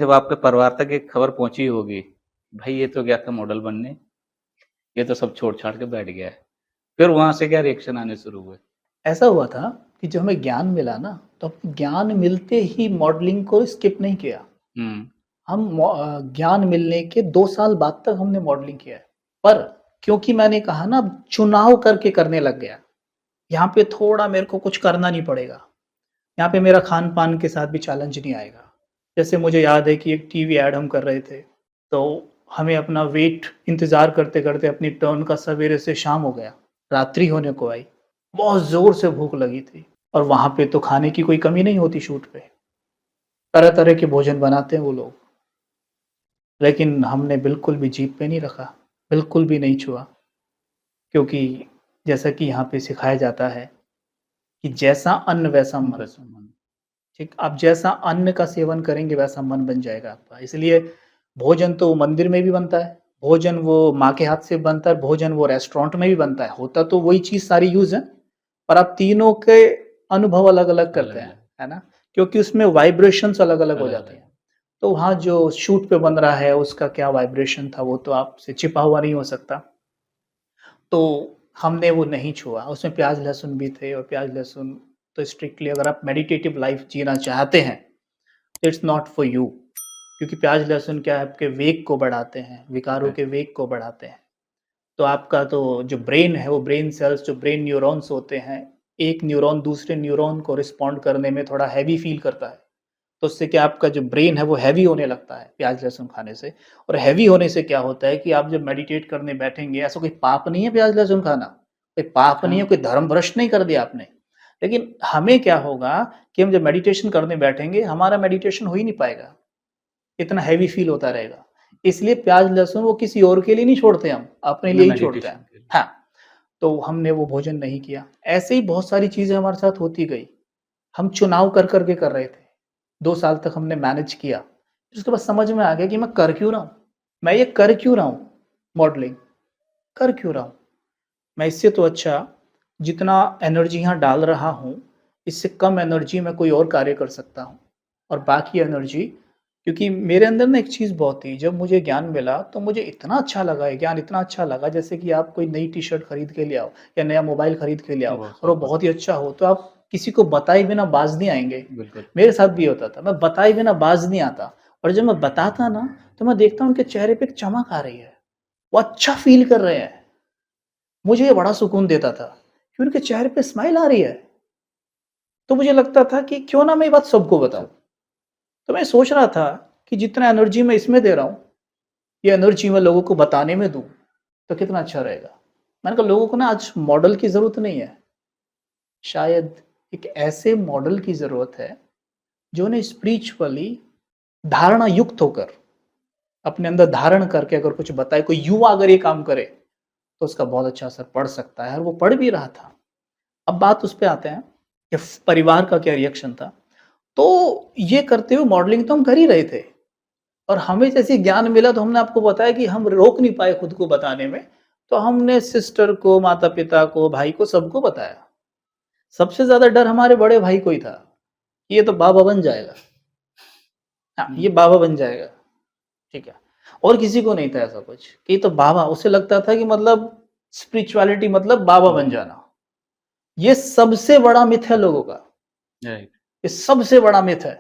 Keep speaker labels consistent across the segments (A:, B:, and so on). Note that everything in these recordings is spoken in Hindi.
A: जब आपके परिवार तक ये खबर पहुँची होगी, भाई ये तो गया था मॉडल बनने, ये तो सब छोड़-छाड़ के बैठ गया है। फिर वहाँ से क्या रिएक्शन आने शुरू हुए?
B: ऐसा हुआ था कि जब हमें ज्ञान मिला ना, तो ज्ञान मिलते ही मॉडलिंग को स्किप नहीं किया।
A: हुँ,
B: ज्ञान मिलने के 2 साल बाद तक हमने मॉडलिंग किया है। पर क्योंकि मैंने कहा ना चुनाव करके करने लग गया, यहाँ पे थोड़ा मेरे को कुछ करना नहीं पड़ेगा। यहाँ पे मेरा खान-पान के साथ भी चैलेंज नहीं आएगा। जैसे मुझे याद है कि एक टीवी ऐड हम कर रहे थे, तो हमें अपना वेट इंतज़ार करते-करते अपनी टर्न का सवेरे से शाम हो गया, रात्रि होने को आई। बहुत ज़ोर से भूख लगी थी और वहाँ पे तो खाने की कोई कमी नहीं होती शूट पे। तरह-तरह के भोजन बनाते हैं वो लोग, लेकिन हमने बिल्कुल भी जीभ पे नहीं रखा, बिल्कुल भी नहीं छुआ, क्योंकि जैसा कि यहाँ पे सिखाया जाता है कि जैसा अन्न वैसा मन।
A: बस मन
B: ठीक, आप जैसा अन्न का सेवन करेंगे वैसा मन बन जाएगा आपका। इसलिए भोजन तो मंदिर में भी बनता है, भोजन वो माँ के हाथ से बनता है, भोजन वो रेस्टोरेंट में भी बनता है। होता तो वही चीज़ सारी यूज़ है, पर आप तीनों के अनुभव अलग-अलग करते हैं,
A: अलग-अलग,
B: है ना? क्योंकि उसमें वाइब्रेशंस अलग-अलग हो जाती
A: अलग-अलग।
B: हैं। तो वहाँ जो शूट पे बन रहा है उसका क्या वाइब्रेशन था वो तो आपसे छिपा हुआ नहीं हो सकता। तो हमने वो नहीं छुआ, उसमें प्याज़ लहसुन भी थे और प्याज़ लहसुन तो स्ट्रिक्टली अगर आप मेडिटेटिव लाइफ़ जीना चाहते हैं, इट्स नॉट फॉर यू, क्योंकि प्याज़ लहसुन क्या है आपके वेग को बढ़ाते हैं, विकारों
A: राइट,
B: के वेग को बढ़ाते हैं। तो आपका तो जो ब्रेन है वो ब्रेन सेल्स जो ब्रेन न्यूरॉन्स होते हैं, एक न्यूरॉन दूसरे न्यूरॉन को रिस्पॉन्ड करने में थोड़ा हैवी फ़ील करता है। तो उससे क्या आपका जो ब्रेन है वो हैवी होने लगता है प्याज़ लहसुन खाने से। और हैवी होने से क्या होता है कि आप जब मेडिटेट करने बैठेंगे, ऐसा कोई पाप नहीं है प्याज़ लहसुन खाना, कोई पाप नहीं
A: हाँ,
B: है, कोई धर्म भ्रष्ट नहीं कर दिया आपने। लेकिन हमें क्या होगा कि हम जब मेडिटेशन करने बैठेंगे, हमारा मेडिटेशन हो ही नहीं पाएगा, इतना हैवी फ़ील होता रहेगा। इसलिए प्याज़ लहसुन वो किसी और के लिए नहीं छोड़ते हम, अपने
A: अपने
B: लिए ही छोड़ते हैं।
A: मेडिटेशन के लिए।
B: हाँ, तो हमने वो भोजन नहीं किया। ऐसे ही बहुत सारी चीज़ें हमारे साथ होती गई। हम चुनाव कर के कर रहे थे। 2 साल तक हमने मैनेज किया। फिर उसके बाद समझ में आ गया कि मैं कर क्यों रहा हूँ? मैं ये कर क्यों रहा हूँ मॉडलिंग? कर क्यों रहा हूँ? मैं इससे तो अच्छा जितना एनर्जी यहाँ डाल रहा हूँ, इससे कम एनर्जी में कोई और कार्य कर सकता हूँ। और बाकी एनर्जी क्योंकि मेरे अंदर ना एक चीज़ बहुत थी, जब मुझे ज्ञान मिला तो मुझे इतना अच्छा लगा ये ज्ञान इतना अच्छा लगा जैसे कि आप कोई नई टी-शर्ट खरीद के ले आओ या नया मोबाइल खरीद के ले आओ
A: बहुत
B: और वो
A: सब बात
B: बहुत ही अच्छा हो, तो आप किसी को बताए बिना बाज़ नहीं आएँगे।
A: बिल्कुल,
B: मेरे साथ भी होता था, मैं बताए बिना बाज़ नहीं आता और जब मैं बताता ना, तो मैं देखता हूँ उनके चेहरे पे एक चमक आ रही है। वो अच्छा फ़ील कर रहे हैं। मुझे ये बड़ा सुकून देता था कि उनके चेहरे पे स्माइल आ रही है। तो मुझे लगता था कि क्यों ना मैं ये बात सबको बताऊँ।
A: सब
B: तो मैं सोच रहा था कि जितना एनर्जी मैं इसमें दे रहा हूँ, ये एनर्जी मैं लोगों को बताने में दूँ, तो कितना अच्छा रहेगा। मैंने कहा लोगों को ना आज मॉडल की ज़रूरत नहीं है, शायद एक ऐसे मॉडल की ज़रूरत है, जो उन्हें स्पिरिचुअली धारणा युक्त होकर, अपने अंदर धारण करके अगर कुछ बताए, कोई युवा अगर ये काम करे, तो उसका बहुत अच्छा असर पड़ सकता है और वो पड़ भी रहा था। अब बात उस पे आते हैं कि परिवार का क्या रिएक्शन था। तो ये करते हुए मॉडलिंग तो हम कर ही रहे थे और हमें जैसे ज्ञान मिला तो हमने आपको बताया कि हम रोक नहीं पाए खुद को बताने में, तो हमने सिस्टर को, माता-पिता को, भाई को, सबको बताया। सबसे ज़्यादा डर हमारे बड़े भाई को ही था, ये तो बाबा बन जाएगा। हाँ, ये
A: हुँ,
B: बाबा बन जाएगा, ठीक है। और किसी को नहीं था ऐसा कुछ कि ये तो बाबा, उसे लगता था कि मतलब स्पिरिचुअलिटी मतलब बाबा बन
A: बाबा
B: जाना। ये सबसे बड़ा मिथ है लोगों का।
A: राइट,
B: ये सबसे बड़ा मिथ है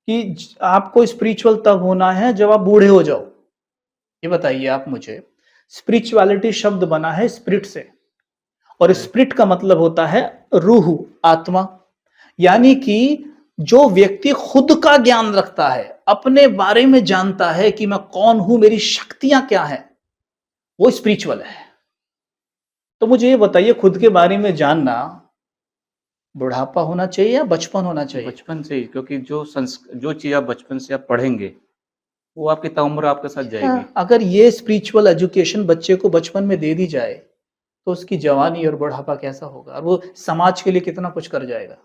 B: कि आपको स्पिरिचुअल तब होना है जब आप बूढ़े हो जाओ। ये बताइए आप मुझे, स्पिरिचुअलिटी शब्द बना है स्पिरिट से और
A: राइट,
B: स्पिरिट का मतलब होता है रूह, आत्मा। यानी कि जो व्यक्ति खुद का ज्ञान रखता है, अपने बारे में जानता है कि मैं कौन हूं, मेरी शक्तियां क्या हैं, वो स्पिरिचुअल है। तो मुझे ये बताइए, खुद के बारे में जानना बुढ़ापा होना चाहिए या बचपन होना चाहिए?
A: बचपन से ही क्योंकि जो चीज़ आप बचपन से आप पढ़ेंगे, वो आपकी ताउम्र आपके साथ
B: क्या
A: जाएगी।
B: अगर ये स्पिरिचुअल एजुकेशन बच्चे को बचपन में दे दी जाए, तो उसकी जवानी और बुढ़ापा कैसा होगा और वो समाज के लिए कितना कुछ कर जाएगा।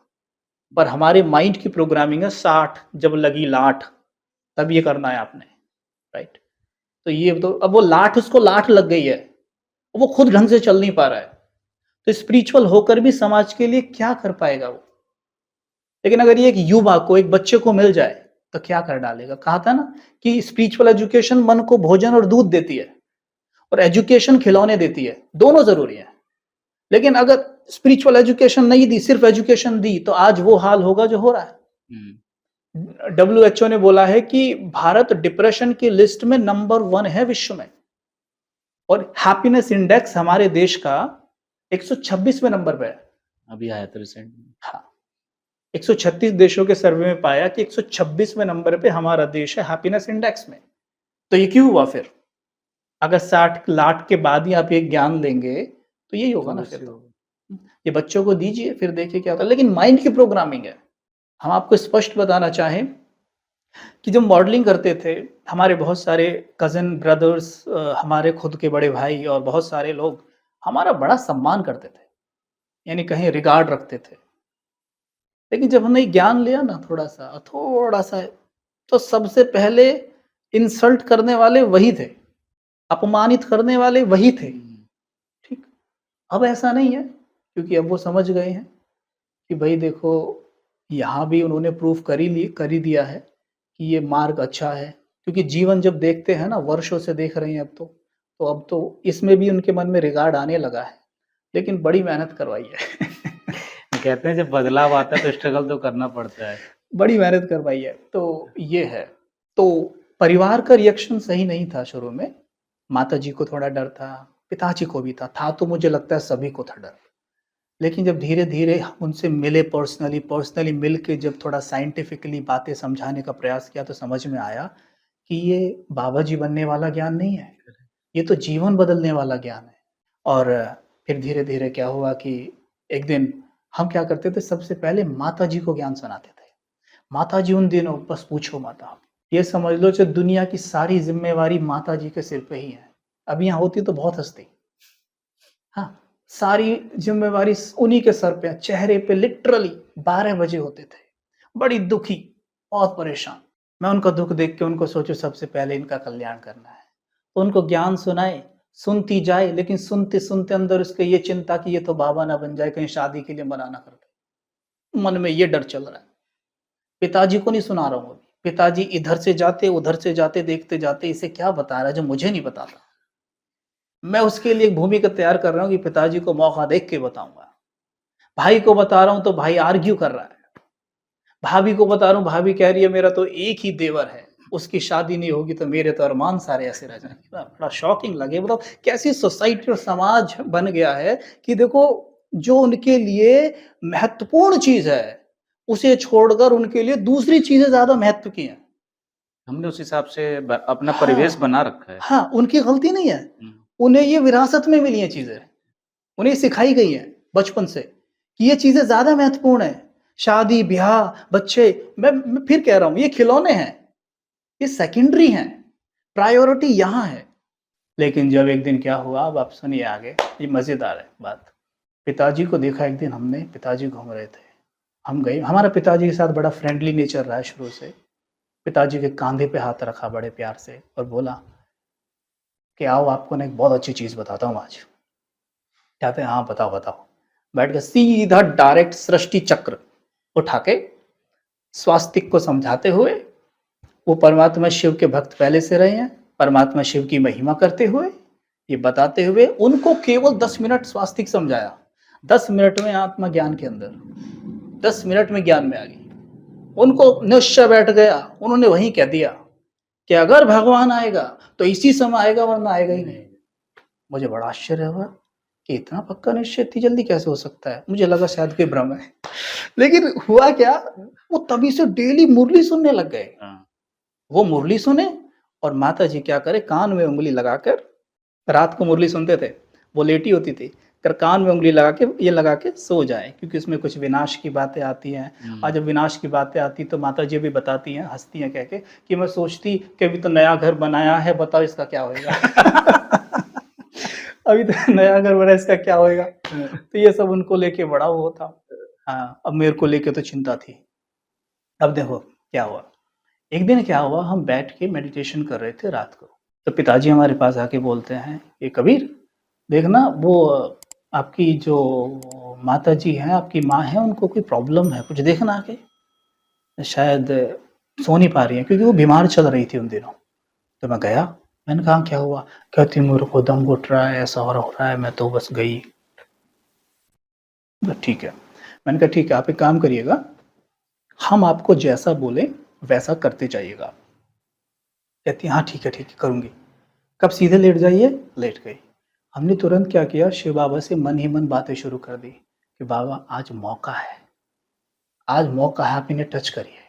B: पर हमारे माइंड की प्रोग्रामिंग है 60 जब लगी लाठ, तब ये करना है आपने, राइट? तो ये तो अब वो लाठ, उसको लाठ लग गई है, वो खुद ढंग से चल नहीं पा रहा है। तो स्पिरिचुअल होकर भी समाज के लिए क्या कर पाएगा वो? लेकिन अगर ये एक युवा को, एक बच्चे को मिल जाए तो क्या कर डालेगा? कहा था ना कि स्पिरिचुअल एजुकेशन मन को भोजन और दूध देती है और एजुकेशन खिलौने देती है, दोनों ज़रूरी हैं। लेकिन अगर स्पिरिचुअल एजुकेशन नहीं दी, सिर्फ एजुकेशन दी, तो आज वो हाल होगा जो हो रहा है। डब्ल्यूएचओ ने बोला है कि भारत डिप्रेशन की लिस्ट में नंबर 1 है विश्व में और हैप्पीनेस इंडेक्स हमारे देश का 126वें नंबर पे है।
A: अभी आया था रिसेंट में।
B: हाँ, 136 देशों के सर्वे में पाया कि 126वें नंबर पे हमारा देश है हैप्पीनेस इंडेक्स में। तो ये क्यों हुआ फिर? अगर 60 लाख के बाद ही आप ये ज्ञान लेंगे तो यही होगा ना फिर तो। ये बच्चों को दीजिए फिर देखिए क्या होता है। लेकिन माइंड की प्रोग्रामिंग है। हम आपको स्पष्ट बताना चाहें कि जब मॉडलिंग करते थे, हमारे बहुत सारे कज़न ब्रदर्स हमारे खुद के बड़े भाई और बहुत सारे लोग हमारा बड़ा सम्मान करते थे, यानी कहीं रिगार्ड रखते थे। लेकिन जब हमने ज्ञान लिया ना थोड़ा-सा, तो सबसे पहले इंसल्ट करने वाले वही थे, अपमानित करने वाले वही थे, ठीक? अब ऐसा नहीं है, क्योंकि अब वो समझ गए हैं कि भई देखो, यहाँ भी उन्होंने प्रूव कर ही दिया है कि ये मार्ग अच्छा है। क्योंकि जीवन जब देखते हैं ना, वर्षों से देख रहे हैं अब तो इसमें भी उनके मन में रिगार्ड आने लगा है, लेकिन बड़ी मेहनत करवाई है।
A: कहते हैं जब बदलाव आता है तो स्ट्रगल तो करना पड़ता है।
B: बड़ी मेहनत करवाई है, तो ये है। तो परिवार का रिएक्शन सही नहीं था शुरू में, माताजी को थोड़ा डर था, पिताजी को भी था तो मुझे लगता है सभी को था डर। लेकिन जब धीरे-धीरे हम उनसे मिले पर्सनली मिल के जब थोड़ा साइंटिफिकली बातें समझाने का प्रयास किया तो समझ में आया कि ये बाबा जी बनने वाला ज्ञान नहीं है, ये तो जीवन बदलने वाला ज्ञान है। और फिर धीरे-धीरे क्या हुआ कि एक दिन हम क्या करते थे, सबसे पहले माताजी को ज्ञान सुनाते थे। माताजी उन दिनों बस पूछो मत आप, ये समझ लो कि दुनिया की सारी ज़िम्मेवारी माताजी के सिर पे ही है। अब यहाँ होती तो बहुत हँसती। हाँ, सारी ज़िम्मेवारी उन्हीं के सर पे है, चेहरे पे लिटरली 12 बजे होते थे, बड़ी दुखी, बहुत परेशान। मैं उनका दुःख देख के उनको सोचूँ सबसे पहले इनका कल्याण करना है। उनको ज्ञान सुनाए, सुनती जाए, लेकिन सुनते-सुनते अंदर उसके ये चिंता कि ये तो बाबा ना बन जाए, कहीं शादी के लिए मना ना कर दे। मन में ये डर चल रहा है। पिताजी को नहीं सुना रहा हूँ अभी, पिताजी इधर से जाते, उधर से जाते, देखते जाते, इसे क्या बता रहा है जो मुझे नहीं बताता। मैं उसके लिए एक भूमिका तैयार कर रहा हूँ कि पिताजी को मौका देख के बताऊँगा। भाई को बता रहा हूँ तो भाई आर्ग्यू कर रहा है। भाभी को बता रहा हूँ, भाभी कह रही है मेरा तो एक ही देवर है, उसकी शादी नहीं होगी तो मेरे तो अरमान सारे ऐसे रह जाएँगे। बड़ा शॉकिंग लगे, बताओ कैसी सोसाइटी और समाज बन गया है कि देखो, जो उनके लिए महत्वपूर्ण चीज़ है, उसे छोड़कर उनके लिए दूसरी चीज़ें ज़्यादा महत्व की हैं।
A: हमने उस हिसाब से अपना परिवेश
B: हाँ,
A: बना रखा है।
B: हाँ, उनकी गलती नहीं है।
A: हुँ।
B: उन्हें ये विरासत में मिली हैं चीज़ें। उन्हें सिखाई गई हैं बचपन से कि ये चीज़ें ज़्यादा महत्वपूर्ण हैं। शादी, ब्याह, बच्चे, मैं फिर कह रहा हूँ, ये खिलौने हैं, ये सेकेंडरी हैं, प्रायोरिटी यहाँ है। लेकिन जब एक दिन क्या हुआ, अब आप सुनिए आगे, ये मज़ेदार है बात। पिताजी को देखा एक दिन हमने, पिताजी घूम रहे थे। हम गए, हमारा पिताजी के साथ बड़ा फ्रेंडली नेचर रहा है शुरू से। पिताजी के काँधे पे हाथ रखा बड़े प्यार से और बोला कि आओ आपको ना एक बहुत अच्छी चीज़ बताता हूँ आज। कहते हैं हाँ बताओ, बताओ। बैठ के सीधा डायरेक्ट सृष्टि चक्र उठा के स्वास्तिक को समझाते हुए, वो परमात्मा शिव के भक्त पहले से रहे हैं, परमात्मा शिव की महिमा करते हुए, ये बताते हुए उनको केवल 10 मिनट स्वास्तिक समझाया। 10 मिनट में आत्मा ज्ञान के अंदर, 10 मिनट में ज्ञान में आ गई। उनको निश्चय बैठ गया, उन्होंने वहीं कह दिया कि अगर भगवान आएगा तो इसी समय आएगा, वरना आएगा ही नहीं। मुझे बड़ा आश्चर्य हुआ कि इतना पक्का निश्चय इतनी जल्दी कैसे हो सकता है? मुझे लगा शायद कोई भ्रम है। लेकिन हुआ क्या, वो तभी से डेली मुरली सुनने लग गए।
A: हाँ।
B: वो मुरली सुने और माताजी क्या करे, कान में उँगली लगाकर, रात को मुरली सुनते थे, वो लेटी होती थी, फिर कान में उँगली लगा के सो जाए, क्योंकि उसमें कुछ विनाश की बातें आती हैं। और जब विनाश की बातें आती तो माताजी भी बताती हैं, हँसती हैं कह के कि मैं सोचती कि अभी तो नया घर बनाया है, बताओ इसका क्या होएगा? अभी तो नया घर बना, इसका क्या होएगा? तो ये सब उनको लेके बड़ा वो था। हाँ, अब मेरे को लेके तो चिंता थी। अब देखो क्या हुआ, एक दिन क्या हुआ, हम बैठ के मेडिटेशन कर रहे थे रात को, तो पिताजी हमारे पास आके बोलते हैं, "ये कबीर, देखना वो आपकी जो माताजी हैं, आपकी माँ हैं, उनको कोई प्रॉब्लम है, कुछ देखना आके।" शायद सो नहीं पा रही हैं क्योंकि वो बीमार चल रही थी उन दिनों। तो मैं गया, मैंने कहा क्या हुआ? कहती मेरे को दम घुट रहा है, ऐसा हो रहा है, मैं तो बस गई। तो ठीक है, मैंने कहा ठीक है, आप एक काम करिएगा, हम आपको जैसा बोले वैसा करते जाइएगा। कहती हाँ ठीक है करूँगी। कब सीधे लेट जाइए, लेट गई। हमने तुरंत क्या किया, शिव बाबा से मन ही मन बातें शुरू कर दी कि बाबा आज मौका है, आज मौका है, आप इन्हें टच करिए,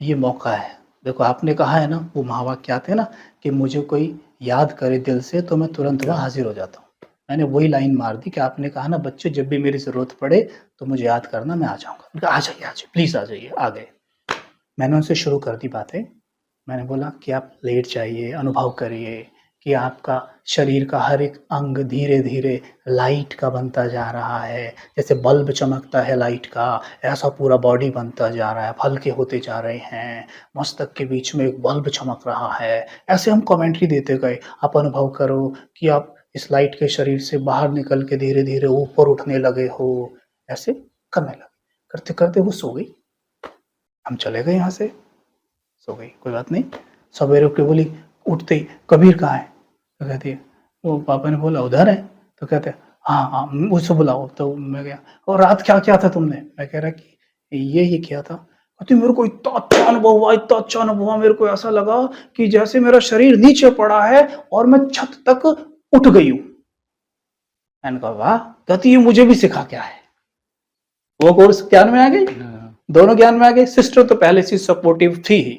B: ये मौका है। देखो आपने कहा है ना, वो महावाक्यात है ना कि मुझे कोई याद करे दिल से तो मैं तुरंत वहाँ हाजिर हो जाता हूँ। मैंने वही लाइन मार दी कि आपने कहा ना बच्चे जब भी मेरी ज़रूरत पड़े तो मुझे याद करना, मैं आ जाऊँगा। मैंने कहा आ जाइए प्लीज़ आ जाइए, आ गए। मैंने उनसे शुरू कर दी बातें। मैंने बोला कि आप लेट जाइए, अनुभव करिए कि आपका शरीर का हर एक अंग धीरे-धीरे लाइट का बनता जा रहा है। जैसे बल्ब चमकता है लाइट का, ऐसा पूरा बॉडी बनता जा रहा है, आप हल्के होते जा रहे हैं, मस्तक के बीच में एक बल्ब चमक रहा है। ऐसे हम कमेंट्री देते गए, आप अनुभव करो कि आप इस लाइट के शरीर से बाहर निकल के धीरे-धीरे ऊपर उठने लगे हो, ऐसे करने लगे। करते-करते वो सो गई। हम चले गए यहाँ से, सो गई, कोई बात नहीं। सवेरे उठ के बोली उठते ही, कबीर कहाँ है? तो कहती है, वो पापा ने बोला उधर है। तो कहते हैं हाँ मुझसे बुलाओ। तो मैं गया, और रात क्या किया था तुमने? मैं कह रहा कि ये किया था। कहती मेरे को इतना अच्छा अनुभव हुआ, इतना अच्छा अनुभव हुआ, मेरे को ऐसा लगा कि जैसे मेरा शरीर नीचे पड़ा है और मैं छत तक उठ गई हूँ। मैंने कहा वाह। कहती ये मुझे भी सिखा क्या है। वो कोर्स ज्ञान में आ गई, दोनों ज्ञान में आ गए। सिस्टर तो पहले से सपोर्टिव थी ही,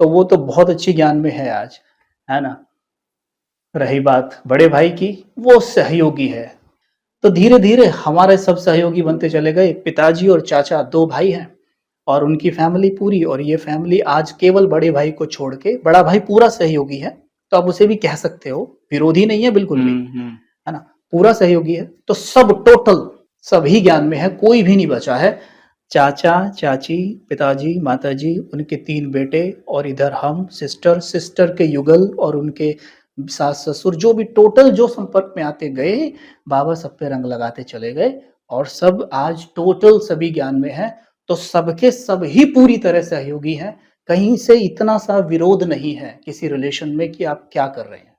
B: तो वो तो बहुत अच्छी ज्ञान में है आज, है ना। रही बात बड़े भाई की, वो सहयोगी है। तो धीरे-धीरे हमारे सब सहयोगी बनते चले गए। पिताजी और चाचा 2 भाई हैं और उनकी फैमिली पूरी, और ये फैमिली आज केवल बड़े भाई को छोड़ के, बड़ा भाई पूरा सहयोगी है, तो आप उसे भी कह सकते हो, विरोधी नहीं है बिल्कुल भी, है ना, पूरा सहयोगी है। तो सब टोटल सभी ज्ञान में है, कोई भी नहीं बचा है। चाचा, चाची, पिताजी, माताजी, उनके 3 बेटे और इधर हम, सिस्टर के युगल और उनके सास-ससुर, जो भी टोटल जो संपर्क में आते गए, बाबा सब पे रंग लगाते चले गए और सब आज टोटल सभी ज्ञान में हैं। तो सबके सब ही पूरी तरह सहयोगी हैं। कहीं से इतना सा विरोध नहीं है किसी रिलेशन में कि आप क्या कर रहे हैं।